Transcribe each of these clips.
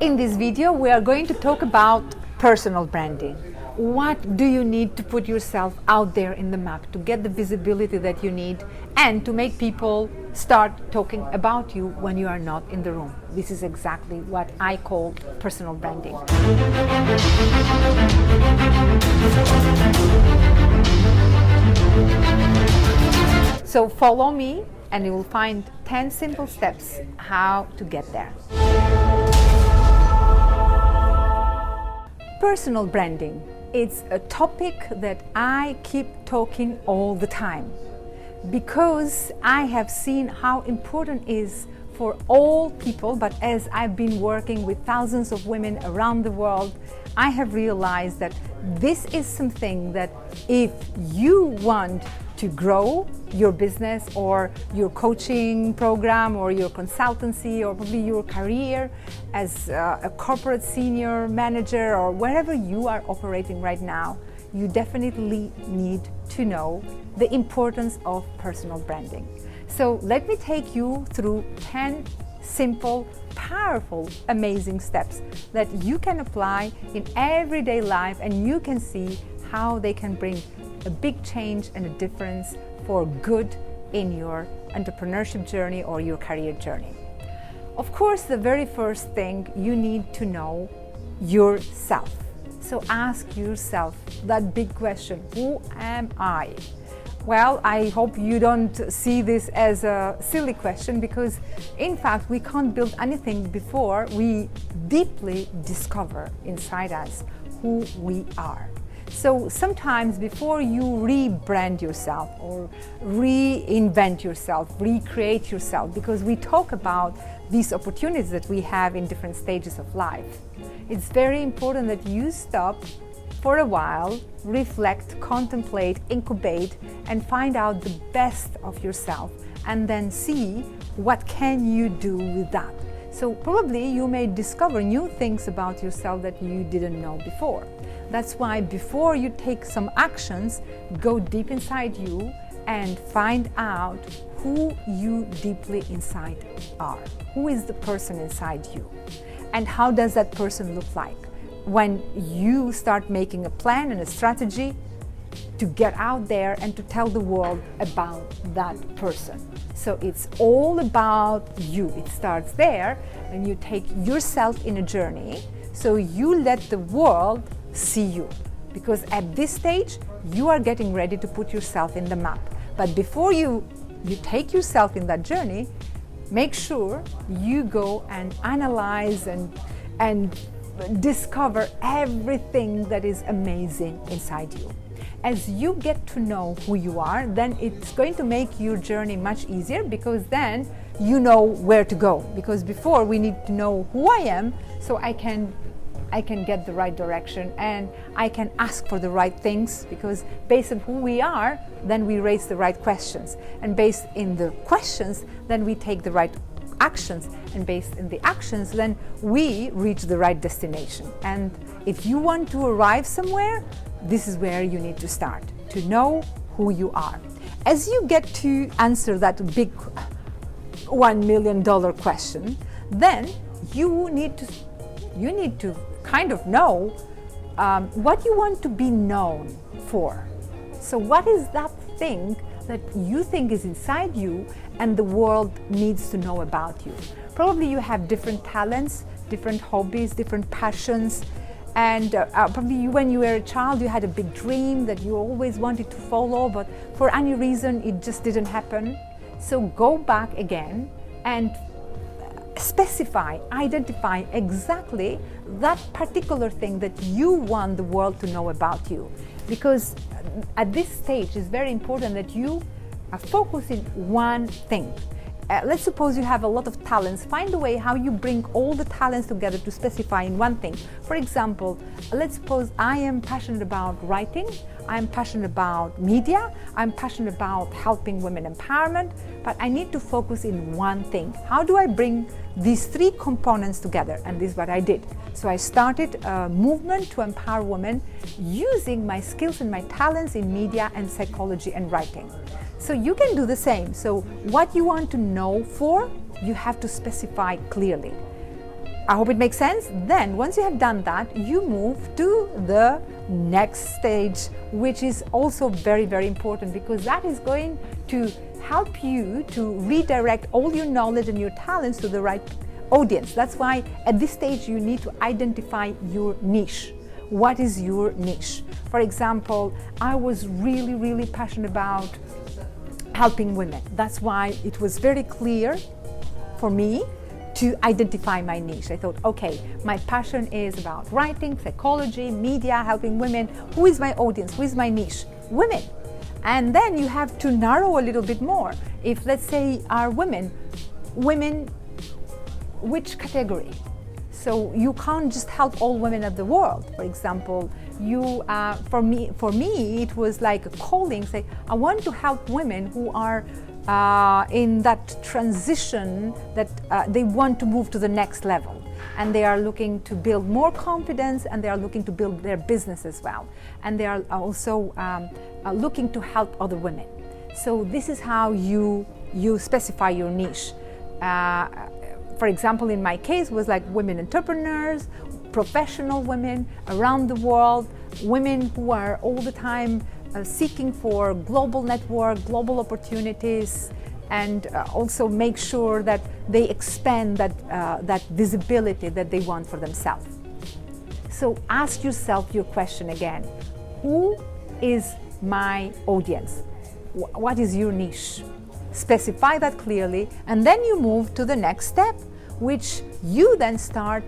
In this video, we are going to talk about personal branding. What do you need to put yourself out there in the map to get the visibility that you need and to make people start talking about you when you are not in the room? This is exactly what I call personal branding. So follow me and you will find 10 simple steps how to get there. Personal branding. It's a topic that I keep talking all the time because I have seen how important it is for all people, but as I've been working with thousands of women around the world, I have realized that this is something that if you want to grow your business or your coaching program or your consultancy or probably your career as a corporate senior manager or wherever you are operating right now, you definitely need to know the importance of personal branding. So let me take you through 10 simple, powerful, amazing steps that you can apply in everyday life and you can see how they can bring a big change and a difference for good in your entrepreneurship journey or your career journey. Of course, the very first thing you need to know yourself. So ask yourself that big question, who am I? Well, I hope you don't see this as a silly question because in fact we can't build anything before we deeply discover inside us who we are. So sometimes before you rebrand yourself or reinvent yourself, recreate yourself, because we talk about these opportunities that we have in different stages of life, it's very important that you stop for a while, reflect, contemplate, incubate, and find out the best of yourself and then see what can you do with that. So probably you may discover new things about yourself that you didn't know before. That's why before you take some actions, go deep inside you and find out who you deeply inside are. Who is the person inside you? And how does that person look like? When you start making a plan and a strategy to get out there and to tell the world about that person. So it's all about you. It starts there when you take yourself in a journey, so you let the world see you. Because at this stage, you are getting ready to put yourself in the map. But before you take yourself in that journey, make sure you go and analyze and discover everything that is amazing inside you. As you get to know who you are, then it's going to make your journey much easier because then you know where to go. Because before we need to know who I am so I can get the right direction and I can ask for the right things, because based on who we are, then we raise the right questions. And based in the questions, then we take the right actions, and based in the actions, then we reach the right destination. And if you want to arrive somewhere, this is where you need to start, to know who you are. As you get to answer that big $1 million question, then you need to kind of know what you want to be known for. So what is that thing that you think is inside you and the world needs to know about you? Probably you have different talents, different hobbies, different passions, and probably when you were a child you had a big dream that you always wanted to follow, but for any reason it just didn't happen. So go back again and specify, identify exactly that particular thing that you want the world to know about you. Because at this stage it's very important that you are focusing one thing. Let's suppose you have a lot of talents. Find a way how you bring all the talents together to specify in one thing. For example, let's suppose I am passionate about writing, I'm passionate about media, I'm passionate about helping women empowerment, but I need to focus in one thing. How do I bring these three components together? And this is what I did. So I started a movement to empower women using my skills and my talents in media and psychology and writing. So you can do the same. So what you want to know for, you have to specify clearly. I hope it makes sense. Then once you have done that, you move to the next stage, which is also very, very important, because that is going to help you to redirect all your knowledge and your talents to the right audience. That's why at this stage you need to identify your niche. What is your niche? For example, I was really, really passionate about helping women. That's why it was very clear for me to identify my niche. I thought, okay, my passion is about writing, psychology, media, helping women. Who is my audience? Who is my niche? Women. And then you have to narrow a little bit more. If, let's say, are women, which category? So you can't just help all women of the world. For example, for me, it was like a calling. Say, I want to help women who are in that transition that they want to move to the next level, and they are looking to build more confidence, and they are looking to build their business as well, and they are also looking to help other women. So this is how you specify your niche. For example, in my case, was like women entrepreneurs, professional women around the world, women who are all the time seeking for global network, global opportunities, and also make sure that they expand that visibility that they want for themselves. So ask yourself your question again. Who is my audience? What is your niche? Specify that clearly, and then you move to the next step, which you then start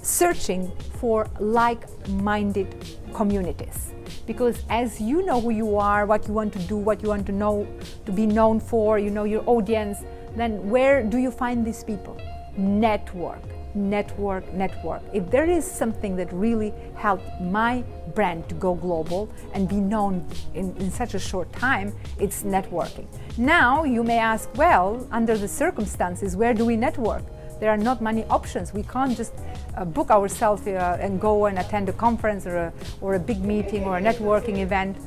searching for like-minded communities. Because as you know who you are, what you want to do, what you want to know, to be known for, you know your audience, then where do you find these people? Network. If there is something that really helped my brand to go global and be known in such a short time, it's networking. Now you may ask, well, under the circumstances, where do we network? There are not many options. We can't just book ourselves and go and attend a conference or a big meeting or a networking event.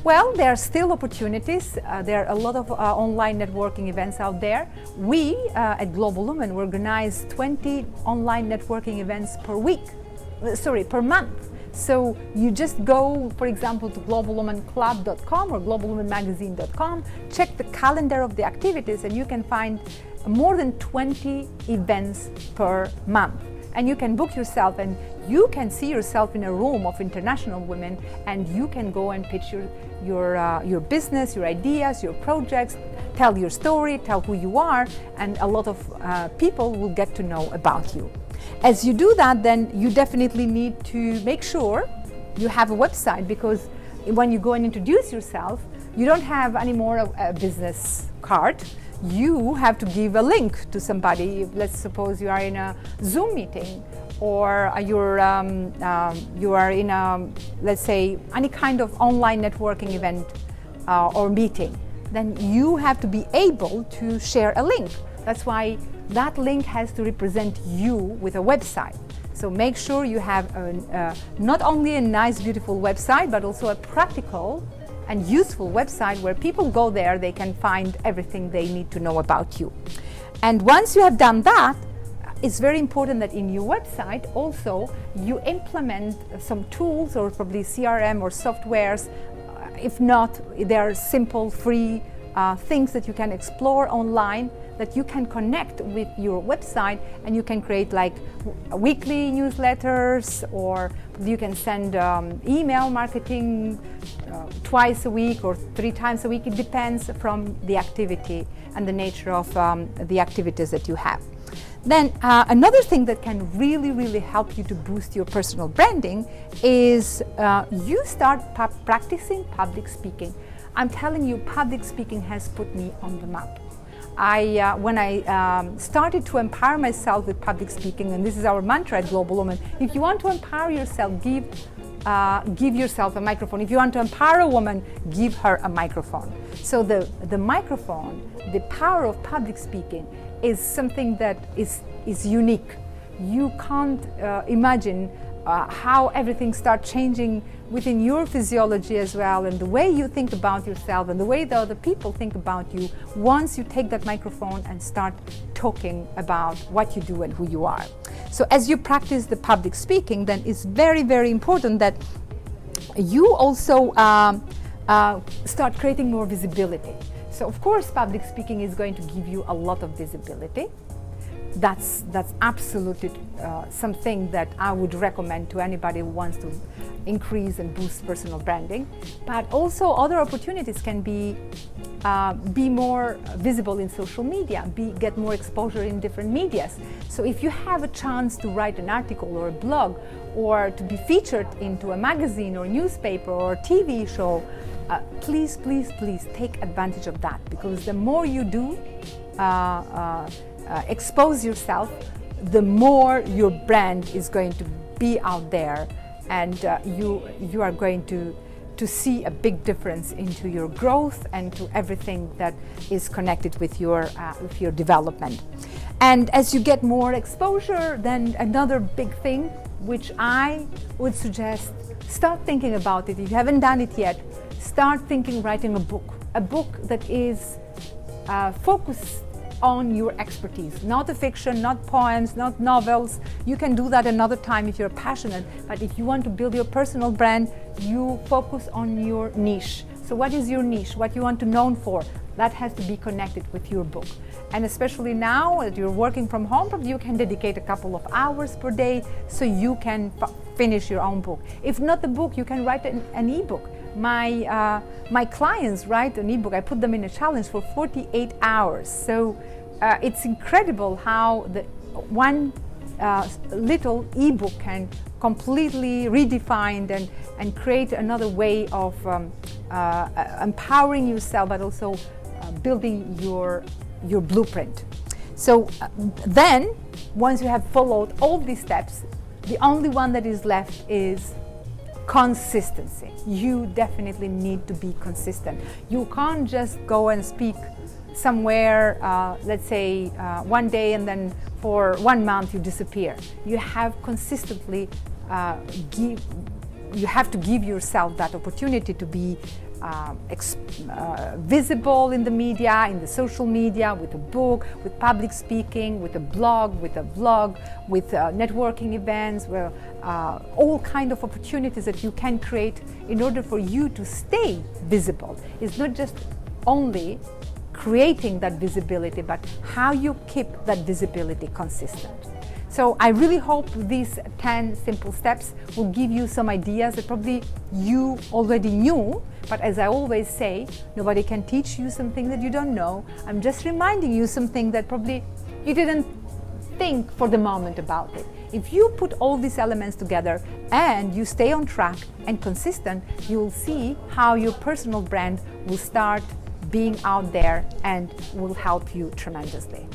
Well, there are still opportunities. There are a lot of online networking events out there. We at Global Women organize 20 online networking events per month. So you just go, for example, to globalwomanclub.com or globalwomanmagazine.com, check the calendar of the activities, and you can find more than 20 events per month. And you can book yourself, and you can see yourself in a room of international women, and you can go and pitch your business, your ideas, your projects, tell your story, tell who you are, and a lot of people will get to know about you. As you do that, then you definitely need to make sure you have a website, because when you go and introduce yourself, you don't have anymore a business card. You have to give a link to somebody. Let's suppose you are in a Zoom meeting, or you are in a, let's say, any kind of online networking event or meeting. Then you have to be able to share a link. That's why that link has to represent you with a website. So make sure you have not only a nice, beautiful website, but also a practical and useful website where people go there, they can find everything they need to know about you. And once you have done that, it's very important that in your website also you implement some tools, or probably CRM or softwares. If not, there are simple, free things that you can explore online, that you can connect with your website, and you can create like weekly newsletters, or you can send email marketing twice a week or 3 times a week. It depends from the activity and the nature of the activities that you have. Then another thing that can really, really help you to boost your personal branding is you start practicing public speaking. I'm telling you, public speaking has put me on the map. When I started to empower myself with public speaking, and this is our mantra at Global Women, if you want to empower yourself, give yourself a microphone. If you want to empower a woman, give her a microphone. So the microphone, the power of public speaking, is something that is unique. You can't imagine how everything starts changing within your physiology as well, and the way you think about yourself and the way the other people think about you once you take that microphone and start talking about what you do and who you are. So as you practice the public speaking, then it's very, very important that you also start creating more visibility. So of course, public speaking is going to give you a lot of visibility. That's absolutely something that I would recommend to anybody who wants to increase and boost personal branding. But also other opportunities can be more visible in social media, get more exposure in different medias. So if you have a chance to write an article or a blog, or to be featured into a magazine or newspaper or a TV show, please, please, please take advantage of that, because the more you do expose yourself, the more your brand is going to be out there, and you are going to see a big difference into your growth and to everything that is connected with your development. And as you get more exposure, then another big thing which I would suggest, start thinking about it. If you haven't done it yet, start thinking writing a book that is focused on your expertise, not a fiction, not poems, not novels. You can do that another time if you're passionate, but if you want to build your personal brand, you focus on your niche. So what is your niche? What you want to be known for? That has to be connected with your book. And especially now that you're working from home, probably you can dedicate a couple of hours per day so you can finish your own book. If not the book, you can write an ebook. My clients write an ebook. I put them in a challenge for 48 hours. So it's incredible how the one little ebook can completely redefine and create another way of empowering yourself, but also building your blueprint. So then, once you have followed all these steps, the only one that is left is consistency. You definitely need to be consistent. You can't just go and speak somewhere, let's say one day, and then for 1 month you disappear. You have consistently you have to give yourself that opportunity to be visible in the media, in the social media, with a book, with public speaking, with a blog, with a vlog, with networking events, where all kind of opportunities that you can create in order for you to stay visible. It's not just only creating that visibility, but how you keep that visibility consistent. So I really hope these 10 simple steps will give you some ideas that probably you already knew, but as I always say, nobody can teach you something that you don't know. I'm just reminding you something that probably you didn't think for the moment about it. If you put all these elements together and you stay on track and consistent, you will see how your personal brand will start being out there and will help you tremendously.